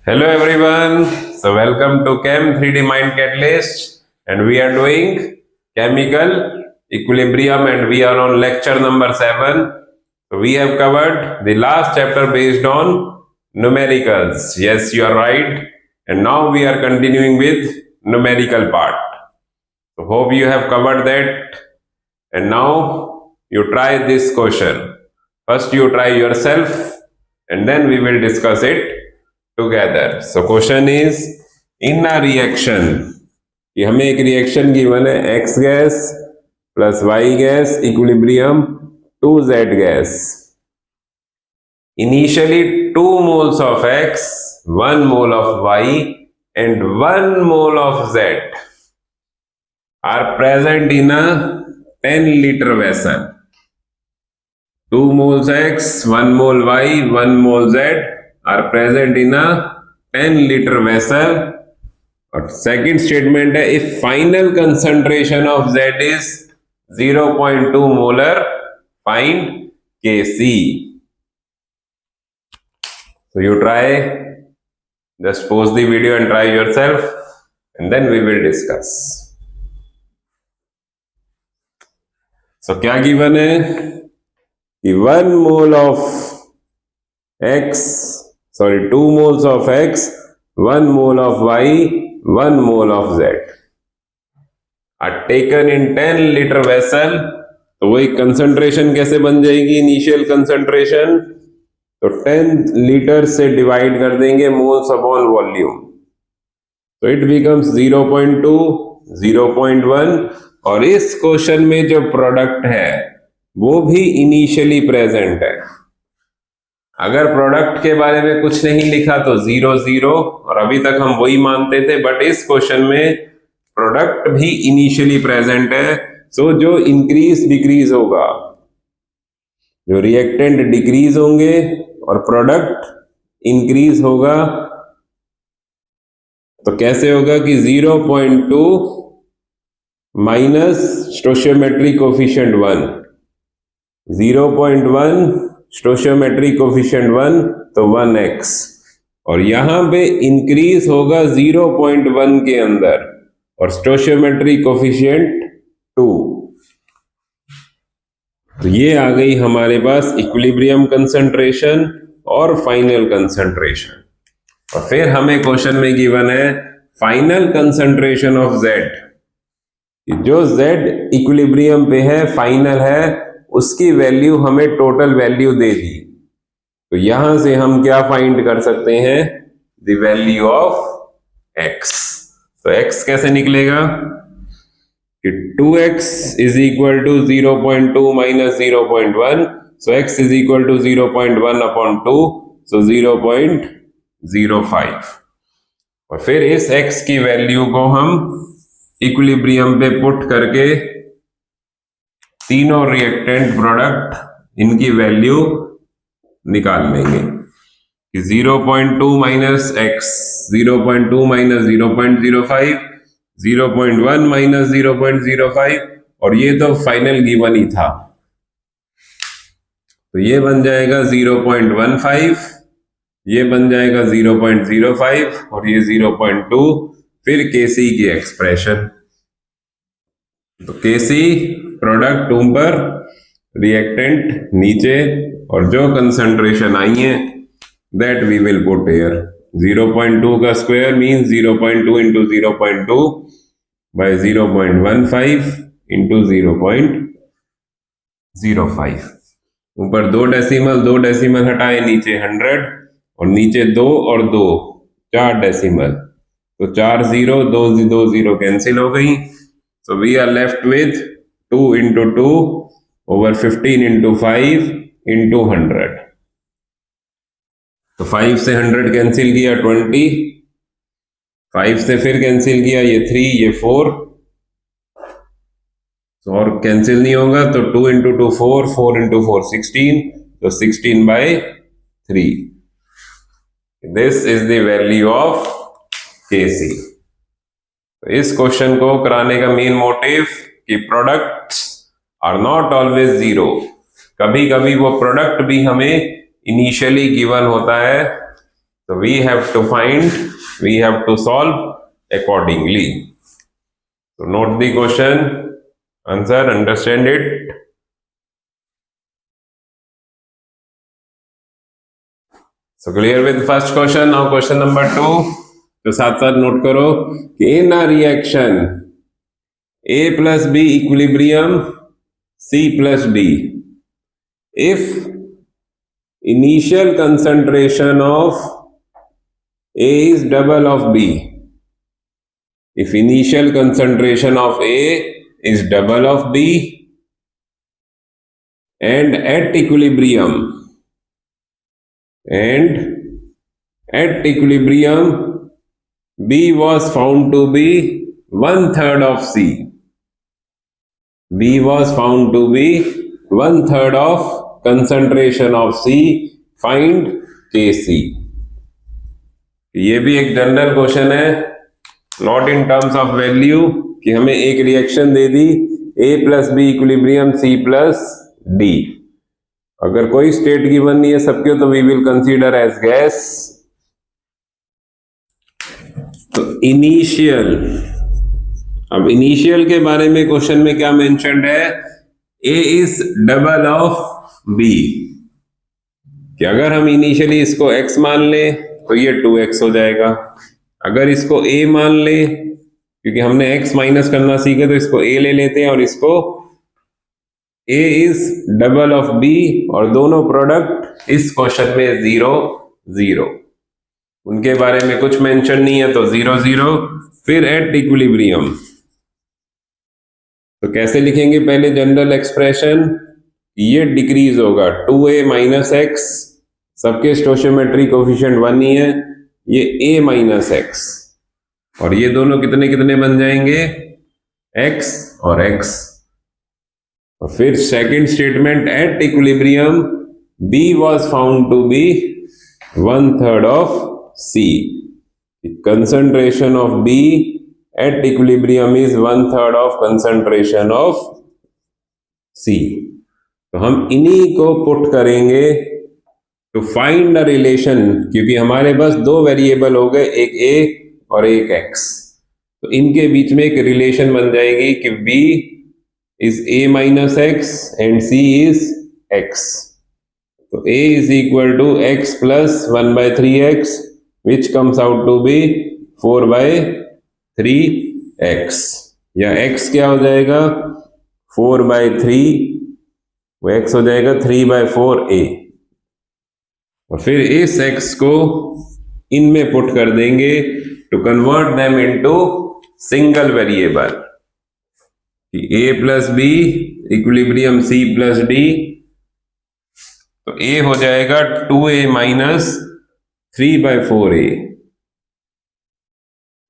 Hello everyone. So welcome to Chem 3D Mind Catalyst and we are doing chemical equilibrium and we are on lecture number 7. So we have covered the last chapter based on numericals. Yes, you are right. And now we are continuing with numerical part. So hope you have covered that. And now you try this question. First you try yourself and then we will discuss it together. So question is in a reaction कि हमें एक reaction given है X gas plus Y gas equilibrium 2Z gas. Initially 2 moles of X, 1 mole of Y and 1 mole of Z are present in a 10-liter vessel. 2 moles X, 1 mole Y, 1 mole Z are present in a 10-liter vessel. और second statement है if final concentration of Z is 0.2 molar find Kc. So you try, just pause the video and try yourself and then we will discuss. So क्या given है कि 1 mole of X, 2 moles of X, 1 mole of Y, 1 mole of Z are taken in 10-liter vessel. तो वही concentration कैसे बन जाएगी initial concentration, तो 10 litre से डिवाइड कर देंगे मोल्स अपॉन वॉल्यूम, तो इट बिकम्स 0.2, 0.1. और इस क्वेश्चन में जो प्रोडक्ट है वो भी इनिशियली प्रेजेंट है. अगर प्रोडक्ट के बारे में कुछ नहीं लिखा तो 0 0 और अभी तक हम वही मानते थे, बट इस क्वेश्चन में प्रोडक्ट भी इनिशियली प्रेजेंट है. सो जो इंक्रीज डिक्रीज होगा, जो रिएक्टेंट डिक्रीज होंगे और प्रोडक्ट इंक्रीज होगा, तो कैसे होगा कि 0.2 minus stoichiometric coefficient 1, 0.1 stoichiometric coefficient 1 तो 1x, और यहां पे इंक्रीज होगा 0.1 के अंदर और स्टोशियोमेट्रिक कोफिशिएंट 2. तो ये आ गई हमारे पास इक्विलिब्रियम कंसंट्रेशन और फाइनल कंसंट्रेशन. और फिर हमें क्वेश्चन में गिवन है फाइनल कंसंट्रेशन ऑफ Z. जो Z इक्विलिब्रियम पे है, फाइनल है, उसकी वैल्यू हमें टोटल वैल्यू दे दी. तो यहां से हम क्या फाइंड कर सकते हैं, द वैल्यू ऑफ X. तो X कैसे निकलेगा कि 2x is equal to 0.2 minus 0.1. So x is equal to 0.1 upon 2, so 0.05. और फिर इस x की वैल्यू को हम इक्विलिब्रियम पे पुट करके तीनों रिएक्टेंट प्रोडक्ट इनकी वैल्यू निकाल लेंगे कि 0.2 माइनस x, 0.2 माइनस 0.05, 0.1 माइनस 0.05, और ये तो फाइनल गिवन ही था, तो ये बन जाएगा 0.15, ये बन जाएगा 0.05 और ये 0.2. फिर Kc की एक्सप्रेशन, तो Kc प्रोडक्ट ऊपर, रिएक्टेंट नीचे, और जो कंसंट्रेशन आई है that we will put here. 0.2 का square means 0.2 into 0.2 by 0.15 into 0.05. ऊपर 2 डेसिमल हटाए, नीचे 100 और नीचे 2 और 2 4 डेसिमल, तो 4 0, 2 0 कैंसिल हो गई. So we are left with 2 into 2 over 15 into 5 into 100. तो 5 से 100 कैंसिल किया 20, 5 से फिर कैंसिल किया ये 3, ये 4, तो और कैंसिल नहीं होगा, तो 2 into 2 4, 4 into 4 16, तो 16 by 3. This is the value of Kc. तो इस क्वेश्चन को कराने का मेन मोटिव कि products are not always zero. कभी कभी वो प्रोडक्ट भी हमें इनिशियली गिवन होता है, So we have to solve accordingly. So note the question, answer, understand it. So clear with first question. Now question number 2. तो साथ साथ नोट करो कि in a reaction A plus B equilibrium C plus D, if initial concentration of A is double of B, if initial concentration of A is double of B and at equilibrium B was found to be 1/3 of C. B was found to be 1/3 of concentration of C. Find Kc. ये भी एक general question है, not in terms of value, कि हमें एक reaction दे दी A plus B equilibrium C plus D. अगर कोई स्टेट गिवन नहीं है सबके, तो we will consider as gas. तो इनिशियल, अब इनिशियल के बारे में क्वेश्चन में क्या मेंशन्ड है, A is double of B, कि अगर हम इनिशियली इसको x मान लें तो ये 2x हो जाएगा. अगर इसको A मान ले, क्योंकि हमने x माइनस करना सीखे, तो इसको A ले लेते हैं और इसको A is double of B, और दोनों प्रोडक्ट इस क्वेश्चन में 0 0, उनके बारे में कुछ मेंशन नहीं है, तो 0 0. फिर एट इक्विलिब्रियम, तो कैसे लिखेंगे, पहले जनरल एक्सप्रेशन, ये डिक्रीज होगा 2a माइनस एक्स, सबके स्टोशियोमेट्री कोफिशिएंट 1 ही है, ये a माइनस एक्स, और ये दोनों कितने कितने बन जाएंगे, x और x. और फिर second statement, at equilibrium b was found to be 1/3 of C. Concentration of B at equilibrium is 1/3 of concentration of C. तो हम इन्हीं को पुट करेंगे टू फाइंड अ रिलेशन, क्योंकि हमारे पास दो वेरिएबल हो गए, एक A और एक X. तो इनके बीच में एक रिलेशन बन जाएगी कि B is A minus X and C is X. तो A is equal to X plus 1/3x, which comes out to be 4/3x. या x क्या हो जाएगा, 4/3, वो x हो जाएगा 3/4a. और फिर इस x को इनमें पुट कर देंगे to convert them into single variable, कि a plus B equilibrium C plus D. तो a हो जाएगा 2a माइनस 3/4a,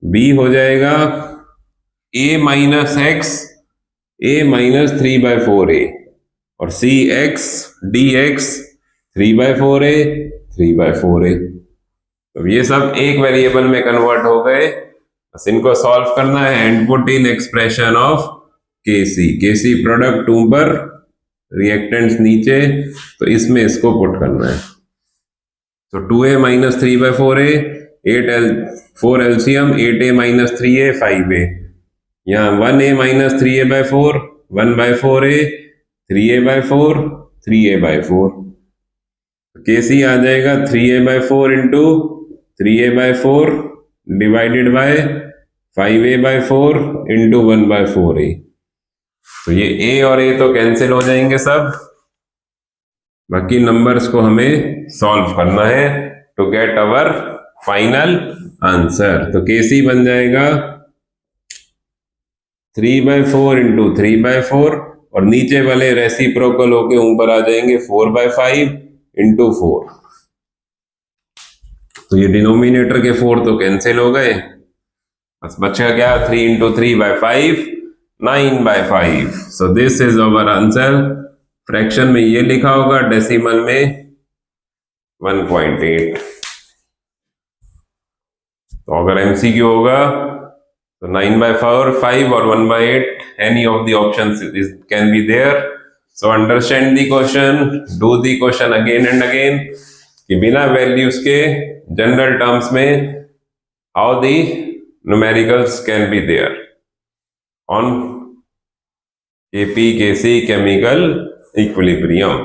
b हो जाएगा a minus x, a minus 3/4a, और c x dx 3/4a 3/4a. तो ये सब एक वेरिएबल में कन्वर्ट हो गए. बस इनको सॉल्व करना है and put in expression of Kc product ऊपर, रिएक्टेंट्स नीचे, तो इसमें इसको पुट करना है. तो 2a minus 3/4a, 4 LCM, 8a minus 3a 5a, यहाँ 1a minus 3a/4 1/4a, 3a/4 3a/4. Kc आ जाएगा 3a/4 into 3a/4 divided by 5a/4 into 1/4a. तो ये a और a तो कैंसिल हो जाएंगे सब, बाकी नंबर्स को हमें सॉल्व करना है to get our final answer. तो Kc बन जाएगा 3/4 इंटू 3/4, और नीचे वाले रेसिप्रोकल होके ऊपर आ जाएंगे 4/5 इंटू 4. तो ये डिनोमिनेटर के 4 तो कैंसिल हो गए, बस बचा क्या, 3 into 3/5 9/5. So this is our answer. Fraction में ये लिखा होगा, डेसिमल में 1.8. तो अगर एमसीक्यू होगा तो 9/5 और 1/8, any of the options can be there. So understand the question, do the question again and again, कि बिना वैल्यूज के जनरल टर्म्स में how the numericals can be there on Kp Kc chemical equilibrium.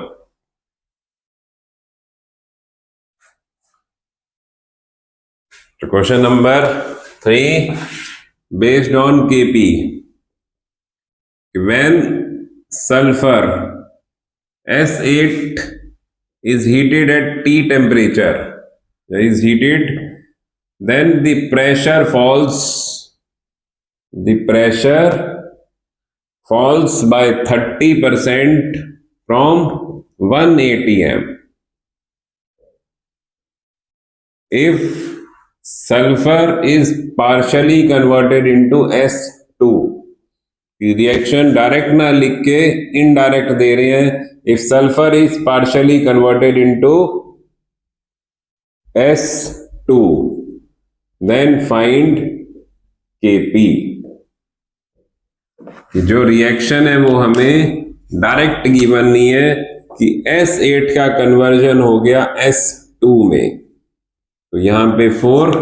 So question number 3, based on Kp, when sulfur S8 is heated at T temperature, is heated, then the pressure falls by 30% from 1 atm. If sulfur is partially converted into S2, reaction direct ना लिख के indirect दे रहे हैं. If sulphur is partially converted into S2, then find Kp. जो रिएक्शन है वो हमें डायरेक्ट गिवन नहीं है कि S8 का कन्वर्जन हो गया S2 में, तो यहां पे 4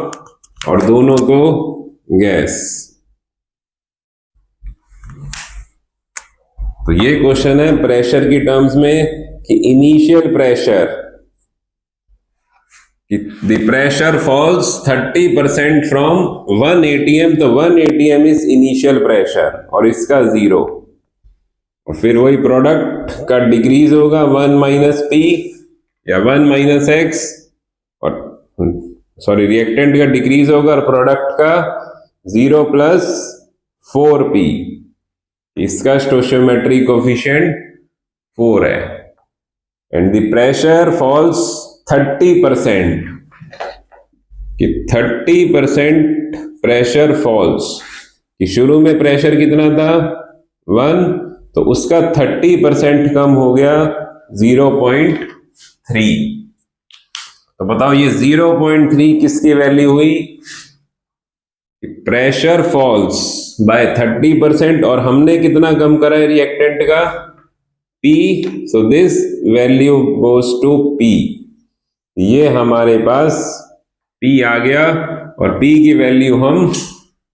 और दोनों को गैस. तो ये क्वेश्चन है प्रेशर की टर्म्स में कि initial pressure, the pressure falls 30% from 1 atm, तो 1 atm इज इनिशियल प्रेशर और इसका 0, और फिर वही प्रोडक्ट का डिक्रीज होगा 1 माइनस पी या 1 माइनस एक्स, और सॉरी रिएक्टेंट का डिक्रीज होगा और प्रोडक्ट का 0 प्लस 4p. इसका स्टोशियोमेट्री कोफिशिएंट 4 है. एंड द प्रेशर फॉल्स 30%, कि 30% प्रेशर फॉल्स, कि शुरू में प्रेशर कितना था 1, तो उसका 30% कम हो गया 0.3. तो बताओ ये 0.3 किसकी वैल्यू हुई? प्रेशर फॉल्स बाय 30% और हमने कितना कम करा है रिएक्टेंट का? P. So this value goes to P. ये हमारे पास P आ गया और P की वैल्यू हम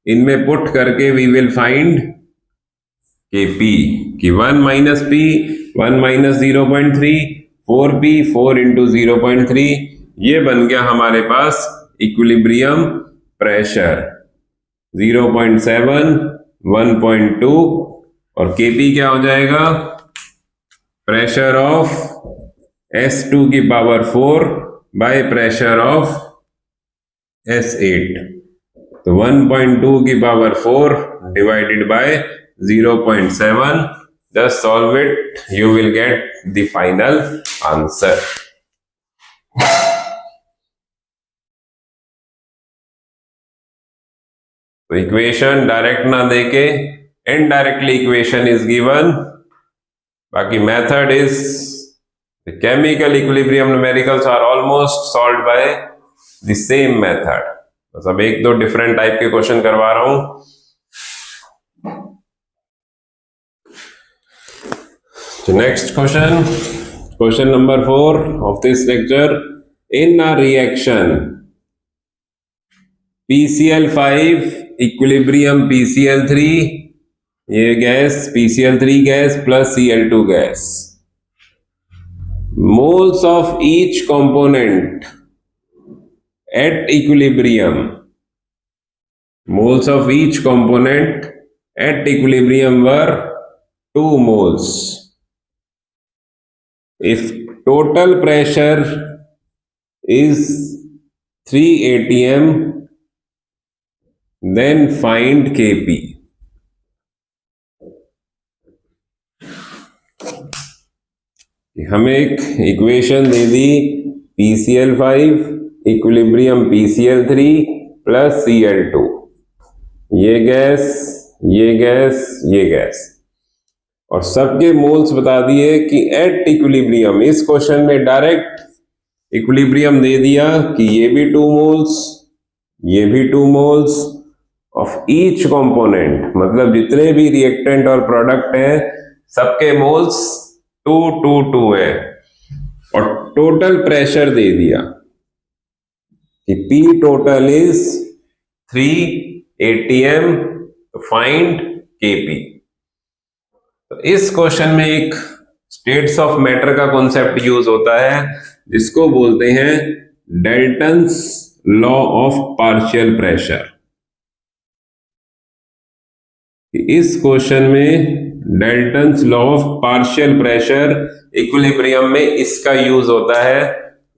इनमें पुट करके वी विल फाइंड Kp, कि 1 minus P 1 minus 0.3, 4P 4 into 0.3, ये बन गया हमारे पास इक्विलिब्रियम प्रेशर 0.7, 1.2, और Kp क्या हो जाएगा? प्रेशर ऑफ S2 की power 4 by pressure of S8, तो 1.2 की power 4 divided by 0.7. Just solve it, you will get the final answer. तो इक्वेशन डायरेक्ट ना देके इनडायरेक्टली इक्वेशन इज गिवन. बाकी method is the chemical equilibrium numericals are almost solved by the same method. बस अब 1-2 different type के question करवा रहा हूं. So next question number 4 of this lecture. In a reaction PCl5 equilibrium PCl3, ये gas PCl3 gas plus Cl2 gas, moles of each component at equilibrium, moles of each component at equilibrium were 2 moles. If total pressure is 3 atm, then find Kp. हमें एक equation दे दी PCl5 equilibrium PCl3 plus Cl2, ये gas ये gas ये gas, और सबके moles बता दिए कि एट इक्विलिब्रियम. इस क्वेश्चन में डायरेक्ट इक्विलिब्रियम दे दिया कि ये भी 2 मोल्स, ये भी 2 मोल्स ऑफ ईच कंपोनेंट, मतलब जितने भी रिएक्टेंट और प्रोडक्ट हैं सबके मोल्स 2 2 2 है. और टोटल प्रेशर दे दिया कि P total is 3 atm, find Kp। तो इस क्वेश्चन में एक स्टेट्स ऑफ मैटर का कॉन्सेप्ट यूज होता है जिसको बोलते हैं Dalton's law of partial pressure. इस क्वेश्चन में Dalton's law of partial pressure equilibrium में इसका यूज होता है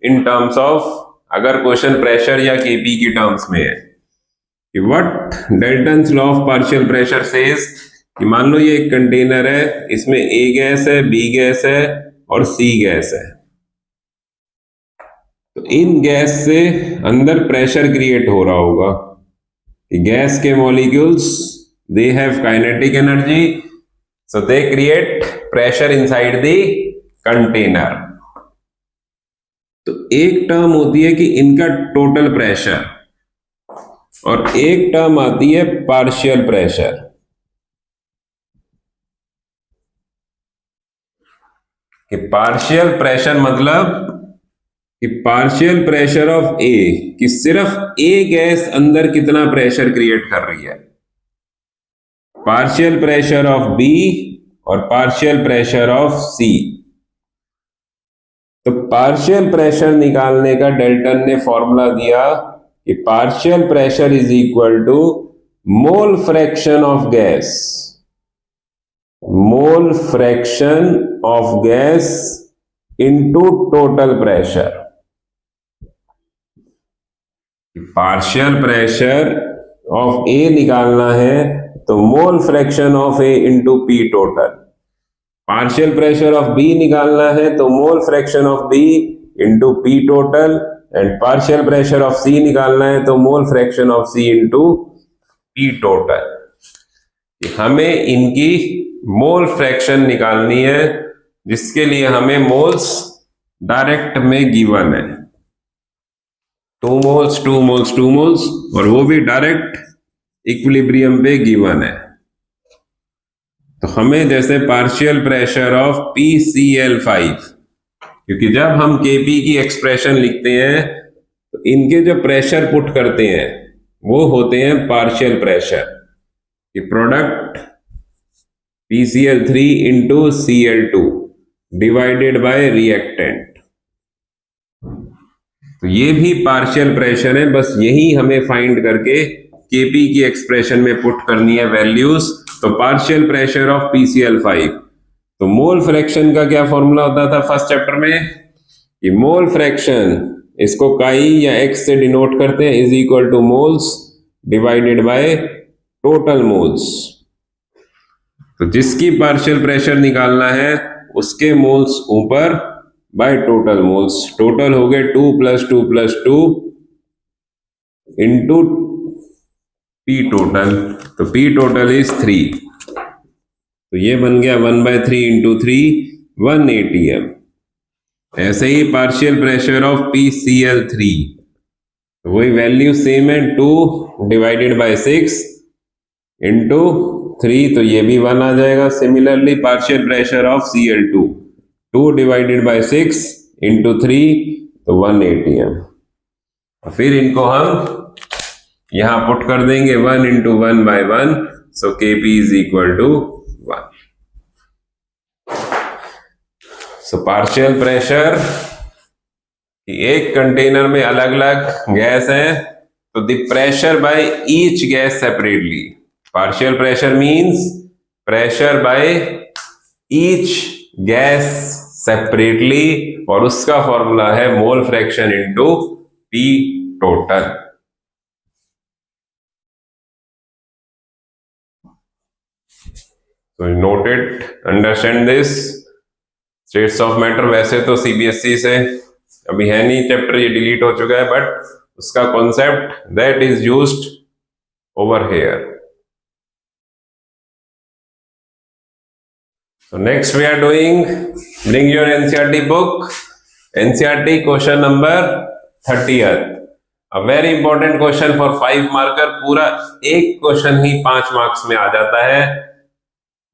इन टर्म्स ऑफ, अगर क्वेश्चन प्रेशर या केपी की टर्म्स में है, कि what Dalton's law of partial pressure says कि मान लो ये एक कंटेनर है, इसमें ए गैस है, बी गैस है और सी गैस है। तो इन गैस से अंदर प्रेशर क्रिएट हो रहा होगा कि गैस के molecules they have kinetic energy, so they create pressure inside the container। तो एक टर्म होती है कि इनका टोटल प्रेशर और एक टर्म आती है पार्शियल प्रेशर। कि पार्शियल प्रेशर मतलब कि पार्शियल प्रेशर ऑफ ए, कि सिर्फ ए गैस अंदर कितना प्रेशर क्रिएट कर रही है, पार्शियल प्रेशर ऑफ बी और पार्शियल प्रेशर ऑफ सी। तो पार्शियल प्रेशर निकालने का डाल्टन ने फॉर्मूला दिया कि partial pressure is equal to mole fraction of gas, mole fraction of gas into total pressure. Partial pressure of A निकालना है तो mole fraction of A into P total, partial pressure of B निकालना है तो mole fraction of B into P total, and partial pressure of C निकालना है तो mole fraction of C into P total. हमें इनकी मोल फ्रैक्शन निकालनी है जिसके लिए हमें मोल्स डायरेक्ट में गिवन है, 2 मोल्स 2 मोल्स 2 मोल्स, और वो भी डायरेक्ट इक्विलिब्रियम पे गिवन है। तो हमें जैसे पार्शियल प्रेशर ऑफ PCl5, क्योंकि जब हम Kp की एक्सप्रेशन लिखते हैं तो इनके जो प्रेशर पुट करते हैं वो होते हैं पार्शियल प्रेशर, कि product PCl3 into Cl2 divided by reactant. तो ये भी पार्शियल प्रेशर है, बस यही हमें फाइंड करके Kp की एक्सप्रेशन में पुट करनी है वैल्यूज। तो पार्शियल प्रेशर ऑफ PCl5, तो मोल फ्रैक्शन का क्या फॉर्मूला होता था फर्स्ट चैप्टर में, कि मोल फ्रैक्शन इसको काई या एक्स से डिनोट करते हैं, is equal two moles divided by total moles. तो जिसकी पार्शियल प्रेशर निकालना है उसके मोल्स ऊपर बाय टोटल मोल्स, टोटल हो गए 2 + 2 + 2 इंटू P टोटल, तो P टोटल इज 3। तो ये बन गया 1/3 इंटू 3 1 atm। ऐसे ही पार्शियल प्रेशर ऑफ PCl3, तो वही वैल्यू सेम है, 2 डिवाइडेड बाय 6 इंटू 3, तो ये भी 1 आ जाएगा। Similarly partial pressure of Cl2, 2 divided by 6 into 3, तो 1 atm। फिर इनको हम यहां पुट कर देंगे 1 into 1/1, so Kp is equal to 1। So partial pressure, एक कंटेनर में अलग अलग गैस है, तो the pressure by each gas separately, partial pressure means pressure by each gas separately, और उसका फॉर्मूला है mole fraction into P total. So note it, understand this। States of matter वैसे तो CBSE से अभी है नहीं चैप्टर, ये डिलीट हो चुका है, बट उसका concept that is used over here. So next we are doing, bring your NCERT book, NCERT question number 30th, a very important question for 5 marker। पूरा एक क्वेश्चन ही 5 मार्क्स में आ जाता है,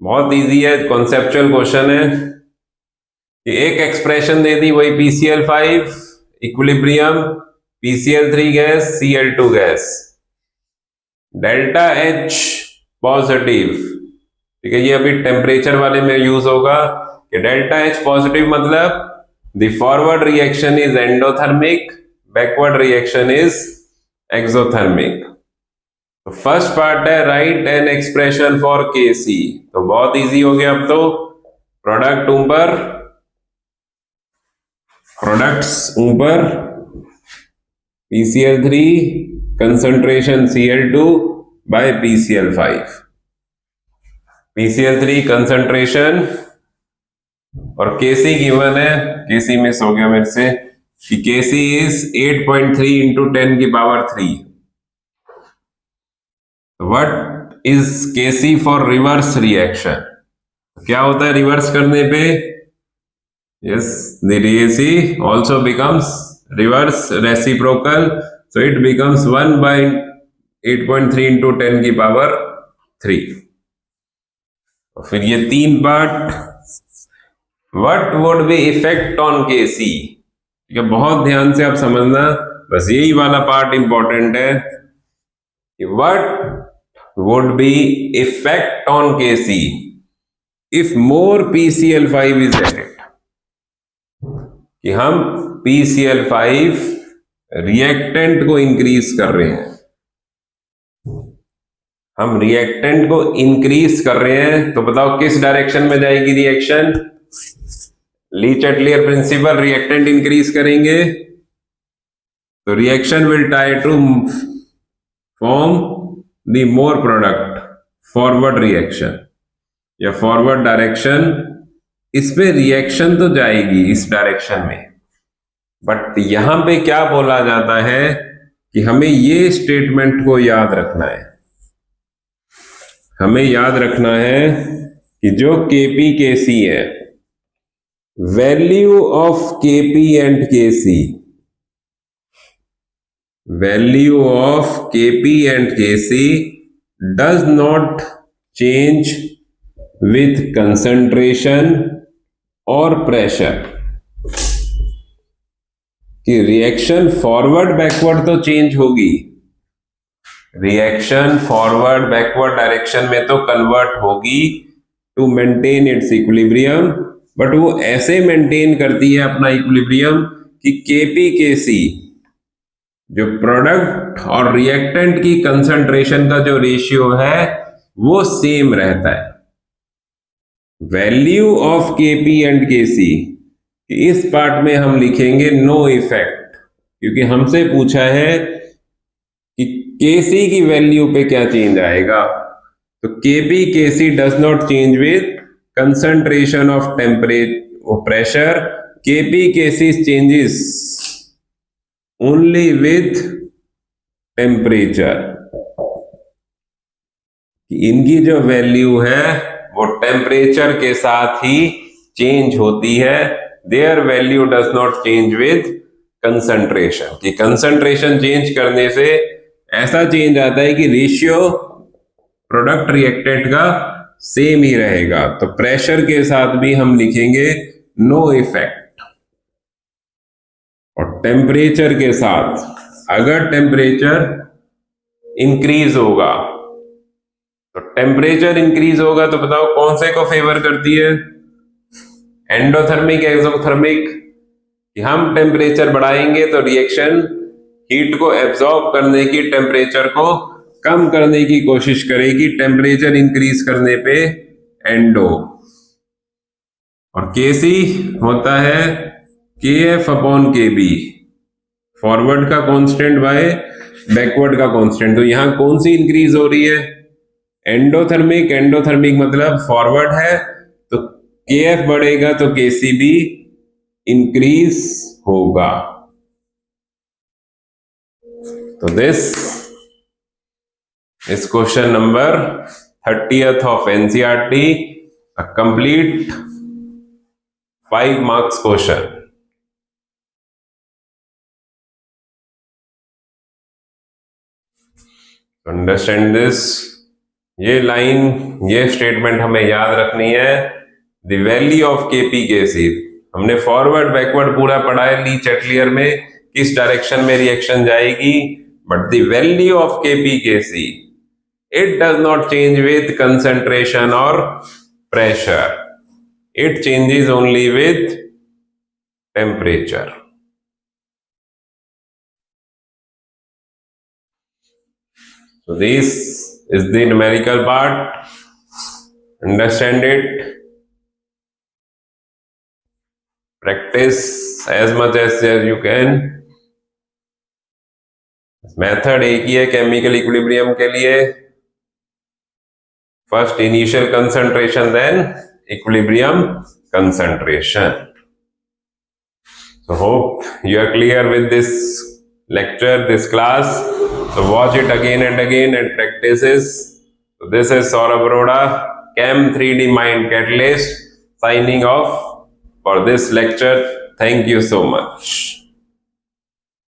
बहुत इजी है, कॉन्सेप्चुअल क्वेश्चन है। कि एक एक्सप्रेशन दे दी वही PCl5 equilibrium PCl3 gas Cl2 gas, delta H positive, ठीक है, ये अभी टेम्परेचर वाले में यूज होगा कि डेल्टा H पॉजिटिव मतलब the forward reaction is endothermic, backward reaction is exothermic. तो फर्स्ट पार्ट है right an expression for Kc, तो बहुत इजी हो गया अब तो। प्रोडक्ट्स ऊपर PCl3 concentration Cl2 by PCl5, PCl3 concentration और Kc गिवन है, Kc मिस हो गया मेरे से कि Kc इज 8.3 इंटू 10 की power 3। What is Kc for reverse reaction, क्या होता है रिवर्स करने पे? Yes, the Kc also becomes reverse reciprocal, so it becomes 1 by 8.3 into 10 की पावर 3। फिर ये तीन part, what would be effect on Kc, ठीक है, बहुत ध्यान से आप समझना, बस यही वाला पार्ट इंपॉर्टेंट है कि what would be effect on Kc if more PCl5 is added, कि हम PCl5 रिएक्टेंट को इंक्रीज कर रहे हैं, हम रिएक्टेंट को इंक्रीज कर रहे हैं, तो बताओ किस डायरेक्शन में जाएगी reaction? Le Chatelier principle, reactant increase करेंगे तो reaction will try to form the more product, forward reaction या फॉरवर्ड डायरेक्शन, इस पे रिएक्शन तो जाएगी इस डायरेक्शन में, बट यहां पे क्या बोला जाता है कि हमें ये स्टेटमेंट को याद रखना है, हमें याद रखना है कि जो Kp Kc है, value of Kp and Kc, value of Kp and Kc does not change with concentration और प्रेशर, कि रिएक्शन फॉरवर्ड बैकवर्ड तो चेंज होगी, रिएक्शन फॉरवर्ड बैकवर्ड डायरेक्शन में तो कन्वर्ट होगी to maintain its equilibrium, but वो ऐसे मेंटेन करती है अपना इक्विलिब्रियम कि Kp Kc जो प्रोडक्ट और रिएक्टेंट की कंसंट्रेशन का जो रेशियो है वो सेम रहता है। Value of Kp and Kc, इस पार्ट में हम लिखेंगे नो इफेक्ट, क्योंकि हमसे पूछा है कि Kc की वैल्यू पे क्या चेंज आएगा, तो Kp Kc does not change with concentration of temperature pressure, Kp Kc changes only with temperature, इनकी जो वैल्यू है वो टेम्परेचर के साथ ही चेंज होती है, their value does not change with concentration, कि कंसंट्रेशन चेंज करने से ऐसा चेंज आता है कि रेशियो प्रोडक्ट रिएक्टेंट का सेम ही रहेगा, तो प्रेशर के साथ भी हम लिखेंगे नो इफेक्ट, और टेम्परेचर के साथ अगर टेम्परेचर इंक्रीज होगा, तो टेम्परेचर इंक्रीज होगा तो बताओ कौन से को फेवर करती है, एंडोथर्मिक एक्सोथर्मिक, कि हम टेम्परेचर बढ़ाएंगे तो रिएक्शन हीट को एब्जॉर्ब करने की, टेम्परेचर को कम करने की कोशिश करेगी, टेम्परेचर इंक्रीज करने पे एंडो, और Kc होता है Kf अपॉन Kb, फॉरवर्ड का कांस्टेंट बाय बैकवर्ड का कांस्टेंट, तो यहां कौन सी इंक्रीज हो रही है, एंडोथर्मिक, एंडोथर्मिक मतलब फॉरवर्ड है, तो Kf बढ़ेगा तो Kc भी इंक्रीज होगा। तो this is question number 30th of NCERT, a complete 5 marks question. Understand this, ये लाइन, ये स्टेटमेंट हमें याद रखनी है, the value of Kp Kc, हमने फॉरवर्ड बैकवर्ड पूरा पढ़ा है ली चैटलियर में, किस डायरेक्शन में रिएक्शन जाएगी, but the value of KPKC it does not change with concentration or pressure, it changes only with temperature. So this is the numerical part, understand it, practice as much as you can. Method एक ही है chemical equilibrium के लिए, first initial concentration, then equilibrium concentration. So hope you are clear with this lecture, this class. So watch it again and again and practice it. So this is Saurabh Arora, Chem 3D Mind Catalyst, signing off for this lecture. Thank you so much.